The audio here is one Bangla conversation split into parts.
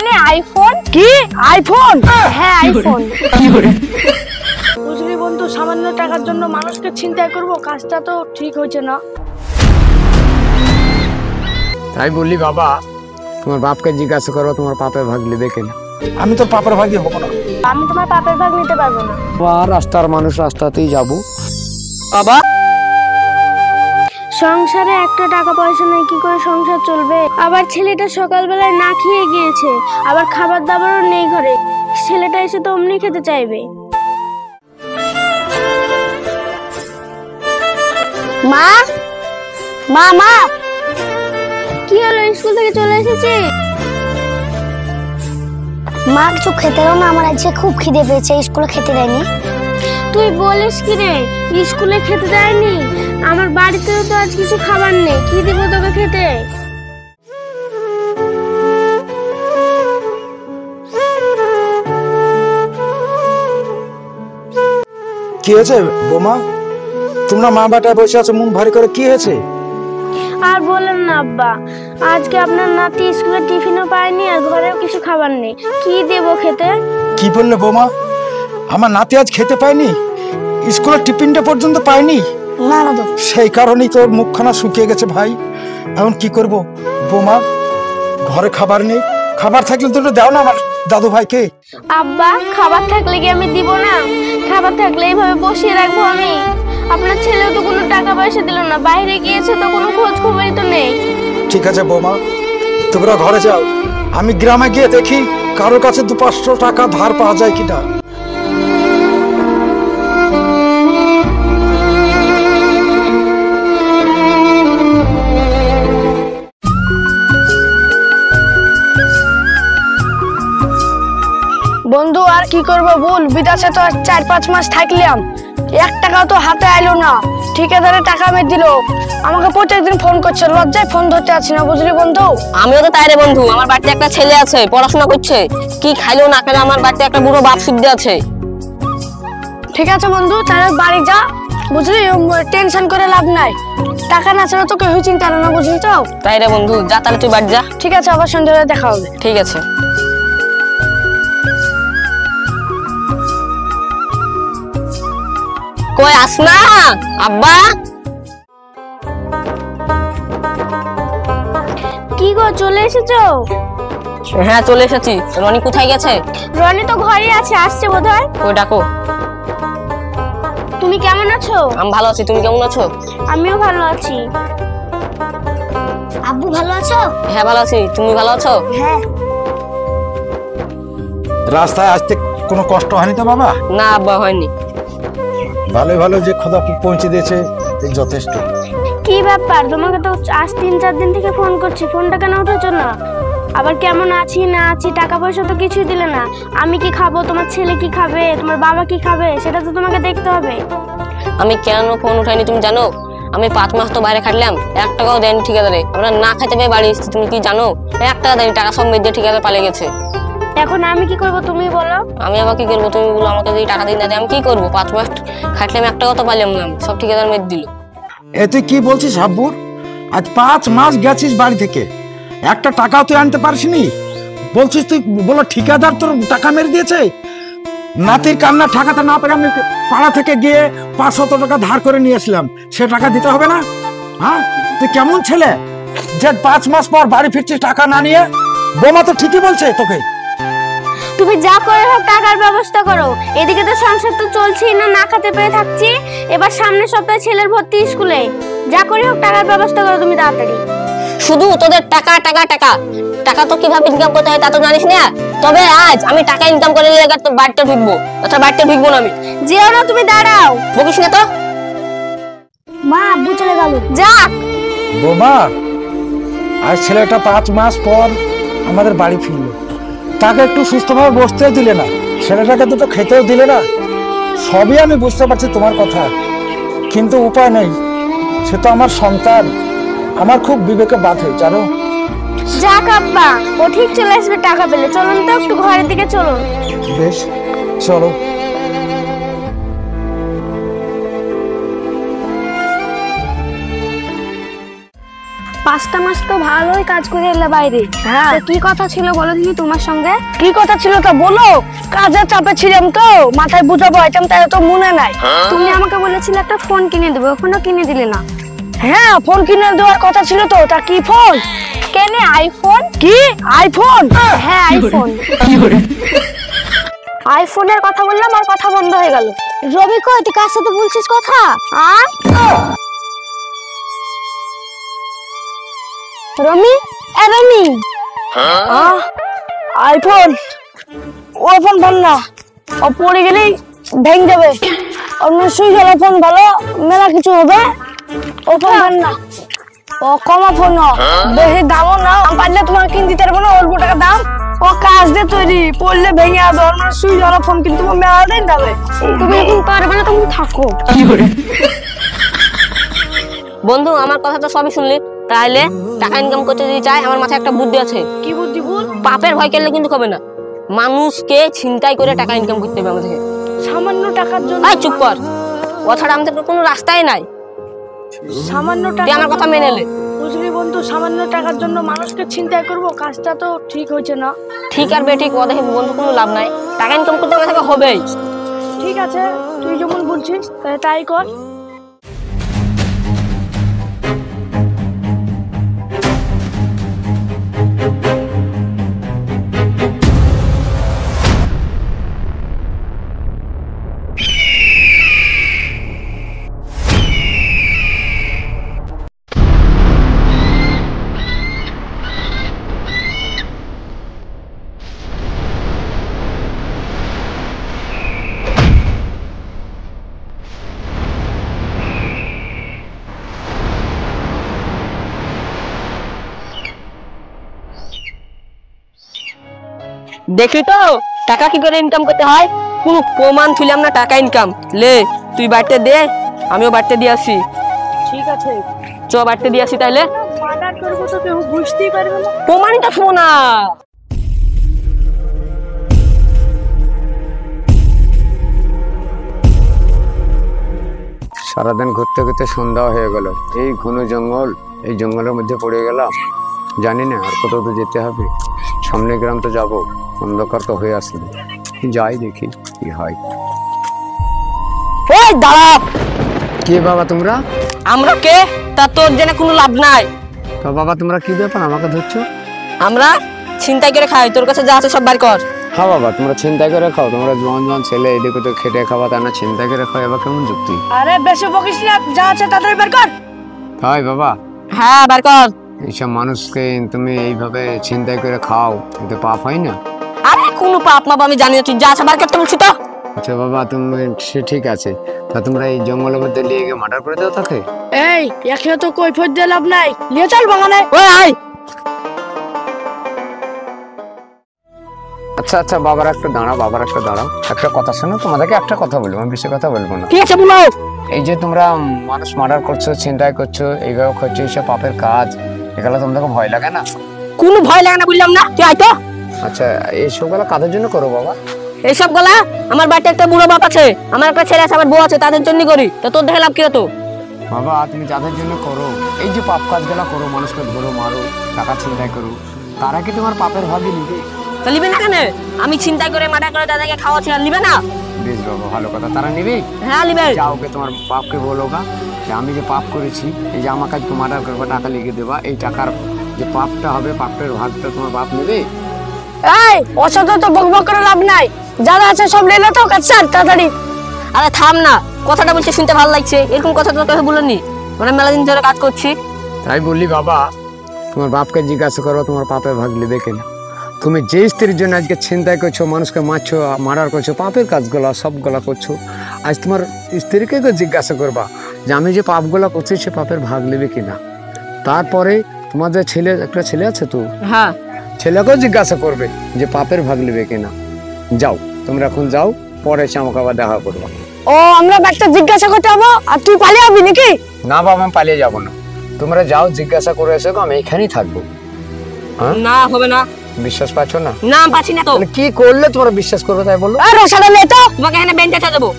পাইনি আইফোন। কি আইফোন? হ্যাঁ আইফোন। বুঝলি বন্ধু, সামান্য টাকার জন্য মানুষকে চিন্তা করব, কাজটা তো ঠিক হচ্ছে না। তাই বললি বাবা, তোমার বাপকে জিজ্ঞাসা করো তোমার পাপের ভাগ নেবে কিনা। আমি তোর পাপের ভাগই হবো না। আমি তোমার পাপের ভাগ নিতে পারবো না। রাস্তার মানুষ রাস্তাতেই যাবো। বাবা, সংসারে একটা টাকা পয়সা নেই, কি করে সংসার চলবে? আবার ছেলেটা সকালবেলায় না খেয়ে গিয়েছে, আবার খাবার দাবারও নেই ঘরে। ছেলেটা এসে তো অমনি খেতে চাইবে। মা মা মা, কি হলো? স্কুল থেকে চলে এসেছি। মা কিছু খেতে দাও না, আমার আজকে খুব খিদে পেয়েছে, স্কুলে খেতে দেয়নি। তুই বলিস কি রে, স্কুলে খেতে দেয়নি? আমার বাড়িতেও তো আজ কিছু খাবার নেই, কি দিব তোকে খেতে? কি হয়েছে বোমা? তোমরা মা বেটায় বসে আছো, মন ভারী করে, কি হয়েছে? আর বলেন না আব্বা, আজকে আপনার নাতি স্কুলে টিফিনও পায়নি, আর ঘরেও কিছু খাবার নেই, কি দেব খেতে? কি বললে বোমা? আমার নাতি আজ খেতে পায়নি? স্কুলের টিফিনটা পর্যন্ত পায়নি? না না তো, সেই কারণেই তোর মুখখানা শুকিয়ে গেছে ভাই। এখন কি করব বোমা? ঘরে খাবার নেই, খাবার থাকলে তো দাও না আমার দাদু ভাইকে। আব্বা, খাবার থাকলে কি আমি দিব না? খাবার থাকলে এইভাবে বসিয়ে রাখবো আমি? আপনার ছেলেও তো কোনো টাকা পয়সা দিল না, বাইরে গিয়েছে তো কোনো খোঁজ খবরই তো নেই। ঠিক আছে বোমা, তোমরা ঘরে যাও, আমি গ্রামে গিয়ে দেখি কারোর কাছে 200-500 টাকা ধার পাওয়া যায় কিনা। বন্ধু, আর কি করবো বল, বিদেশে তো 4-5 মাস থাকলাম, 1 টাকাও তো হাতে আইলো না। ঠিকাদারের টাকা আমি দিল, আমাকে প্রত্যেকদিন ফোন করছে, লজ্জায় ফোন ধরতে আছি না, বুঝলি বন্ধু? আমিও তো তাই রে বন্ধু, আমার বাড়িতে একটা ছেলে আছে, পড়াশোনা করছে, কি খাইলো না খাইলো আমার বাড়িতে একটা বুড়ো বাপ শুদ্ধ আছে। ঠিক আছে বন্ধু, তাহলে বাড়ি যা, বুঝলি? টেনশন করে লাভ নাই, টাকা না ছাড়া তো কেউ চিন্তা না, বুঝলি তো? তাই রে বন্ধু, যা তাহলে তুই বাড়ি যা। ঠিক আছে, আবার সন্ধ্যাবেলা দেখা হবে। ঠিক আছে। কই আস না আব্বা? কি গো, চলে এসেছো? হ্যাঁ চলে এসেছি। রনি কোথায় গেছে? রনি তো ঘরেই আছে, আসছে বোধহয়। ওই ডাকো। তুমি কেমন আছো? আমি ভালো আছি, তুমি কেমন আছো? আমিও ভালো আছি। আব্বু ভালো আছো? হ্যাঁ ভালো আছি, তুমি ভালো আছো? হ্যাঁ। রাস্তায় আসতে কোনো কষ্ট হয়নি তো বাবা? না আব্বা, হয়নি। ভালো ভালো যে খোদা পৌঁছে দিয়েছে, যথেষ্ট। কি ব্যাপার, তোমাকে তো আজ 3-4 দিন থেকে ফোন করছি, ফোনটা কেন উঠেছো না? আবার কেমন আছি না আছি, টাকা পয়সা তো কিছুই দিলে না। আমি কি খাবো, তোমার ছেলে কি খাবে, তোমার বাবা কি খাবে, সেটা তো তোমাকে দেখতে হবে। আমি কেন ফোন উঠাইনি তুমি জানো? আমি 5 মাস তো বাইরে খাটলাম, 1 টাকাও দেয়নি ঠিকাদারে। আমরা না খাইতে পেয়ে বাড়ি এসেছি, তুমি কি জানো? 1 টাকা দেয়নি, টাকা সব মেয়ে দিয়ে ঠিকাদার পালিয়ে গেছে। এখন আমি কি করবো তুমি বলো? আমি আবার কি করবো, তুমি বলো? আমাকে যদি টাকা দিন না দেয় আমি কি করবো? 5 মাস খাটলাম, 1 টাকাও তো পাইলাম না, সব ঠিকাদার মেয়ে দিল। এ তুই কি বলছিস হাব্বুর? আজ 5 মাস গেছিস বাড়ি থেকে, একটা টাকাও তুই আনতে পারিসনি? বলছিস তুই বলো ঠিকাদার তোর টাকা মেরে দিয়েছে? নাতির কান্না ঠেকাতে না পেরে আমি পাড়া থেকে গিয়ে 500 টাকা ধার করে নিয়ে আসলাম, সে টাকা দিতে হবে না? হ্যাঁ, তুই কেমন ছেলে যে 5 মাস পর বাড়ি ফিরছিস টাকা না নিয়ে? বোমা তো ঠিকই বলছে তোকে। তুমি যা করে হোক টাকার ব্যবস্থা করো, এদিকে তো সংসার তো চলছেই না, না খেতে পেয়ে থাকছি। এবার সামনের সপ্তাহে ছেলের ভর্তি স্কুলে, যা করে হোক টাকার ব্যবস্থা করো তুমি তাড়াতাড়ি। শুধু তোদের টাকা টাকা টাকা টাকা তো কিভাবে ইনকাম করতে হয় তা তো জানিস না। তবে আজ আমি টাকা ইনকাম করে নিয়ে বাড়িতে ঢুকবো, অথবা বাড়িতে ঢুকবো না আমি। যেও না, তুমি দাঁড়াও। বকিস না তো। মা, আব্বু চলে গেল। যাক। বোমা, আজ ছেলেটা 5 মাস পর আমাদের বাড়ি ফিরলো, তাকে একটু সুস্থভাবে বসতেও দিলে না, ছেলেটাকে দুটো খেতেও দিলে না। সবই আমি বুঝতে পারছি তোমার কথা, কিন্তু উপায় নেই, সে তো আমার সন্তান। আমার খুব বিবেকে বাধ হয় জানো। যাক আব্বা, ও ঠিক চলে আসবে টাকা পেলে। চলুন তো একটু ঘরের দিকে চলুন। বেশ, চলো। 5টা মাস তো ভালোই কাজ করে এলে বাইরে। হ্যাঁ, কি কথা ছিল বলো দিনি তোমার সঙ্গে? কি কথা ছিল তা বলো। কাজের চাপে ছিলাম তো, মাথায় বুঝাবো আইটেম তাই তো মনে নাই। তুমি আমাকে বলেছিলে একটা ফোন কিনে দেবো, এখনো কিনে দিলে না। হ্যাঁ, ফোন কিনে দেওয়ার কথা ছিল তো, তা কি ফোন? কেন আইফোন? কি আইফোন? হ্যাঁ আইফোন। আইফোনের কথা বললাম আর কথা বন্ধ হয়ে গেল। রবি কই, তুই কার সাথে বলছিস কথা? আর রমি, এ রমি, আইফোন? ও ফোন ভালো না, ও পড়ে গেলেই ভেঙে যাবে। অন্য সুইচ ওয়ালা ফোন ভালো, মেলা কিছু হবে। ও ফোন ভালো না, ও কমা ফোন, বেশি দামও না। আমি পারলে তোমার কিনে দিতে পারবো না, অল্প টাকা দাম। ও কাজ দিয়ে তৈরি, পড়লে ভেঙে যাবে। অন্য সুইচ ওয়ালা ফোন কিন্তু তোমার মেলা দিন যাবে। তুমি এখন পারবে না, তুমি থাকো। বন্ধু আমার কথা তো সবই শুনলি, তাহলে টাকা ইনকাম করতে যদি চাই আমার মাথায় একটা বুদ্ধি আছে। কি বুদ্ধি বল? পাপের ভয় করলে কিন্তু হবে না, মানুষকে ছিনতাই করে টাকা ইনকাম করতে হবে আমাদেরকে। সামান্য টাকার জন্য? আয় চুপ কর, ও ছাড়া আমাদের কোনো রাস্তাই নাই। সামান্য তুই টাকা? আমার কথা মেনে নে। বুঝলি বন্ধু, সামান্য টাকার জন্য মানুষকে চিন্তাই করবো, কাজটা তো ঠিক হয়েছে না। ঠিক আর বেঠিক ও দেখে বন্ধু কোনো লাভ নাই, টাকা ইনকাম করতে আমাদেরকে হবেই। ঠিক আছে, তুই যেমন বলছিস তাই কর। দেখি তো টাকা কি করে ইনকাম করতে হয়, কোনো প্রমাণ তুইলাম না টাকা ইনকাম। লে তুই বাড়িতে দে, আমিও বাড়িতে দিয়ে আসি। ঠিক আছে, চ বাড়িতে দিয়ে আসি তাইলে। মার্ডার করবো তো কেউ বুঝতেই পারবে না। প্রমাণই তো শোনা। সারাদিন ঘুরতে ঘুরতে সন্ধ্যা হয়ে গেল, এই ঘন জঙ্গল, এই জঙ্গলের মধ্যে পড়ে গেলাম। জানি না আর কত তো যেতে হবে, সামনে গ্রাম তো যাবো, অন্ধকার তো হয়ে আসলো। যাই দেখি কি হয়। ওই দাঁড়া, কে বাবা তোমরা? আমরা কে তা তোর জেনে কোনো লাভ নাই। তো বাবা তোমরা কি ব্যাপার আমাকে ধরছো? আমরা ছিনতাই করে খাই, তোর কাছে যা আছে সব বার কর। হ্যাঁ বাবা, তোমরা চিন্তা করে খাও, তোমরা জোয়ান জোয়ান ছেলে, এদিকে তো খেটে খাওয়া, তা না চিন্তা করে খাও, এবার কেমন যুক্তি? আরে বেশি বকিস না, যা আছে তাড়াতাড়ি বের কর। তাই বাবা, হ্যাঁ বার কর। এইসব মানুষকে তুমি এইভাবে চিন্তা করে খাও, এতে পাপ হয় না? আরে কোনো পাপ মাপ আমি জানি না, তুই যা আছে বার করতে বলছি তো। আচ্ছা বাবা, তুমি সে ঠিক আছে, তা তোমরা এই জঙ্গলের মধ্যে নিয়ে গিয়ে মার্ডার করে দাও তাকে? এই একে তো কৈফিয়ত দিয়ে লাভ নাই, নিয়ে চল বাগানে। ওই আয়। আচ্ছা আচ্ছা বাবার একটা দাঁড়াও, বাবার একটা দাঁড়াও, একটা কথা শোনো, তোমাদেরকে একটা কথা বলবো, আমি বেশি কথা বলবো না। ঠিক আছে বলো। এই যে তোমরা মানুষ মার্ডার করছো, চিন্তাই করছো, এইভাবে করছো, এইসব পাপের কাজ, এগুলো তোমাদেরকে ভয় লাগে না? কোনো ভয় লাগে না বললাম না, তুই আয় তো। আচ্ছা এইসব গুলো কাদের জন্য করো বাবা? এইসব গলা আমার বাড়িতে একটা বুড়ো বাপ আছে, আমার একটা ছেলে আছে, আমার বউ আছে, তাদের জন্য করি। তো তোর দেখে লাভ কি হতো? বাবা তুমি যাদের জন্য করো, এই যে পাপ কাজগুলো করো, মানুষকে ধরো মারো, টাকা চিন্তাই করো, তারা কি তোমার পাপের ভাবি নিবে? তো নিবে না কেন? আমি চিন্তা করে মার্ডার করে দাদাকে খাওয়াচ্ছি, আর নিবে না? বেশ বাবা, ভালো কথা, তারা নিবে। হ্যাঁ নিবে। যাও ওকে তোমার বাপকে বলো গা যে আমি যে পাপ করেছি, এই যে আমার কাছে মার্ডার করবা, টাকা লিখে দেবা, এই টাকার যে পাপটা হবে, পাপের ভাগটা তোমার বাপ নেবে। এই অসত তো বকবক করে লাভ নাই, যারা আছে সব নিয়ে নে তো, কাজ ছাড় তাড়াতাড়ি। আরে থাম না, কথাটা বলছে শুনতে ভালো লাগছে, এরকম কথা তো কেউ বলেনি, মানে মেলা দিন ধরে কাজ করছি। তাই বললি বাবা, তোমার বাপকে জিজ্ঞাসা করো তোমার পাপের ভাগ নেবে কিনা। তুমি যে স্ত্রীর জন্য আজকে চিন্তায় করছো, মানুষকে মারছো, মার্ডার করছো, পাপের কাজগুলো সবগুলা করছো, আজ তোমার স্ত্রীকে জিজ্ঞাসা করবা যে আমি যে পাপগুলো করছি সে পাপের ভাগ নেবে কিনা। তারপরে তোমার যে ছেলে, একটা ছেলে আছে তো, হ্যাঁ ছেলেকেও জিজ্ঞাসা করবে যে পাপের ভাগ নেবে কিনা। যাও তোমরা এখন যাও, পরে এসে আমাকে আবার দেখা করবা। ও আমরা একটা জিজ্ঞাসা করতে হবো আর তুই পালিয়ে যাবি নাকি? না বাবা আমি পালিয়ে যাবো না, তোমরা যাও জিজ্ঞাসা করে এসে, আমি এখানেই থাকবো। হ্যাঁ না হবে না। বিশ্বাস পাচ্ছ না? না পাচ্ছি না তো। তাহলে কি করলে তোমরা বিশ্বাস করবে তাই বলো? আর রসাটা নে তো। তোমাকে এখানে বেঁধে দেবো।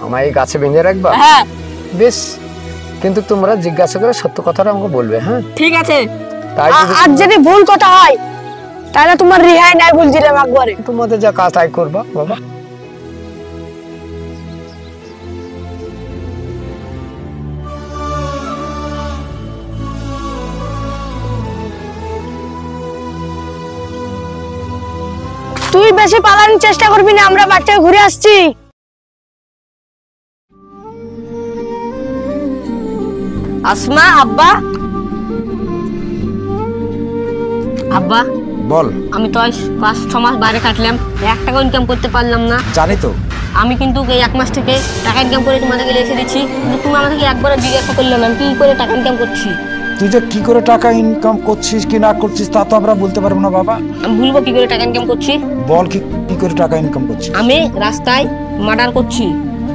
আমার এই গাছে বেঁধে রাখবা? হ্যাঁ বেশ, কিন্তু তোমরা জিজ্ঞাসা করে সত্য কথাটা আমাকে বলবে, হ্যাঁ? ঠিক আছে। তাই যদি আর যদি ভুল কথা হয় তাহলে তোমার রেহাই নাই বলছিলাম একবারে। তোমাদের যা কাজ তাই করবা বাবা। তুই বেশি পালানোর চেষ্টা করবি না, আমরা বাড়ি থেকে ঘুরে আসছি। আসমা, আব্বা, আব্বা বল। আমি তো 5-6 মাস বাইরে কাটলাম, 1 টাকা ইনকাম করতে পারলাম না। জানি তো। আমি কিন্তু এই 1 মাস থেকে টাকা ইনকাম করে তোমাদেরকে রেখে দিচ্ছি, কিন্তু তুমি আমাকে একবারও জিজ্ঞাসা করলে না আমি কি করে টাকা ইনকাম করছি। তুই যে কি করে টাকা ইনকাম করছিস কি না করছিস তা তো আমরা বলতে পারবো না বাবা। আমি ভুলবো কি করে টাকা ইনকাম করছি? বল কি করে টাকা ইনকাম করছিস? আমি রাস্তায় মার্ডার করছি,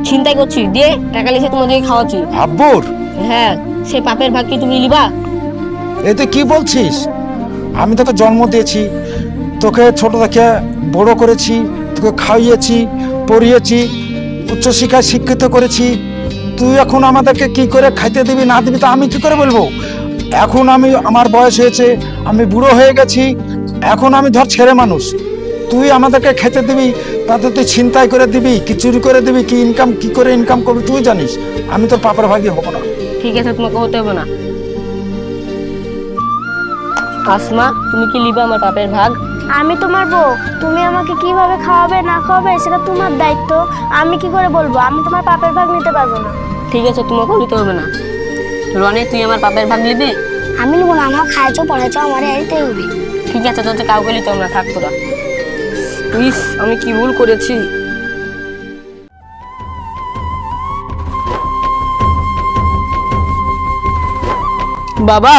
ছিনতাই করছি, দিয়ে টাকা লিখে তোমাদেরকে খাওয়াচ্ছি। হাব্বুর, হ্যাঁ, সে পাপের ভাগ কি তুমি নিবা? এতে কি বলছিস? আমি তোকে জন্ম দিয়েছি, তোকে ছোট থেকে বড় করেছি, তোকে খাইয়েছি, পড়িয়েছি, উচ্চশিক্ষায় শিক্ষিত করেছি। তুই এখন আমাদেরকে কি করে খাইতে দিবি না দিবি তা আমি কি করে বলবো? এখন আমার বয়স হয়েছে, আমি বুড়ো হয়ে গেছি, এখন আমি ধর ছেলে মানুষ। তুই আমাদেরকে খেতে দিবি, তাতে তুই ছিনতাই করে দিবি কি চুরি করে দিবি কি করে ইনকাম করবি তুই জানিস। আমি তোর পাপের ভাগী হবো না। ঠিক আছে, তোমাকে হতে হবে না। আসমা, তুমি কি লিবা আমার পাপের ভাগ? আমি তোমার বউ, তুমি আমাকে কিভাবে খাওয়াবে না খাওয়াবে সেটা তোমার দায়িত্ব। আমি কি করে বলবো? আমি তোমার পাপের ভাগ নিতে পারবো না। ঠিক আছে, তোমাকেও নিতে হবে না। রনে, তুই আমার পাপের ভাগ নিবি? আমি নেবো না, আমার খাইছো পড়াইছো আমার এতে হবে। ঠিক আছে, তোদের কাউকে নিতে হবে না, থাক তোরা। প্লিজ, আমি কি ভুল করেছি? বাবা,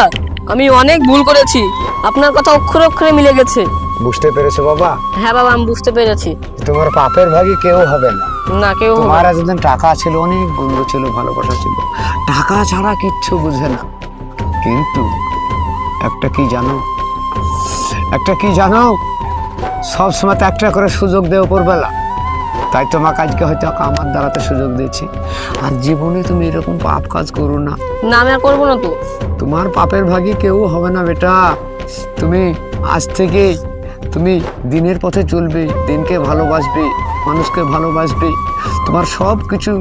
আমি অনেক ভুল করেছি, আপনার কথা অক্ষরে অক্ষরে মিলে গেছে। বুঝতে পেরেছো বাবা? হ্যাঁ বাবা, আমি বুঝতে পেরেছি। তোমার পাপের ভাগী কেউ হবে না। না, কেউ হবে না। তোমার যেদিন টাকা ছিল, অনেক বন্ধু ছিল, ভালোবাসা ছিল, টাকা ছাড়া কিচ্ছু বুঝে না। কিন্তু একটা কি জানো, সব সময় তো একটা করে সুযোগ দেয় উপরবেলা। তাই তোমাকে আজকে হয়তো আমার দ্বারাতে সুযোগ দিয়েছি। আর জীবনে তুমি এরকম পাপ কাজ করো না। না, আমি আর করবো না তো। তোমার পাপের ভাগী কেউ হবে না বেটা। তুমি আজ থেকে তুমি দিনের পথে চলবে, দিনকে ভালোবাসবে, মানুষকে ভালোবাসবে, তোমার সব কিছু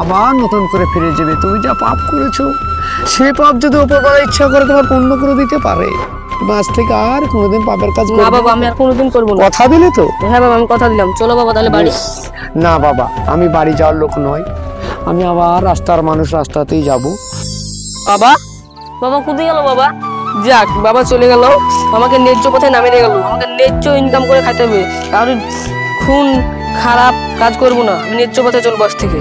আবার নতুন করে ফিরে যাবে। তুমি যা পাপ করেছো সে পাপ যদি উপরবেলা ইচ্ছা করে তোমার পূর্ণ করে দিতে পারে। তুমি আজ থেকে আর কোনোদিন পাপের কাজ না করবে বাবা, আমি আর কোনোদিন করবো না। কথা দিলে তো? হ্যাঁ বাবা, আমি কথা দিলাম। চলো বাবা, তাহলে বাড়ি। না বাবা, আমি বাড়ি যাওয়ার লোক নয়। আমি আবার রাস্তার মানুষ, রাস্তাতেই যাব। বাবা, বাবা কোথায় গেল বাবা? যাক, বাবা চলে গেল, আমাকে ন্যায্য পথে নামিয়ে গেল। আমাকে ন্যায্য ইনকাম করে খাইতে হবে, কারণ খুন খারাপ কাজ করবো না। আমি ন্যায্য পথে চলবো আজ থেকে।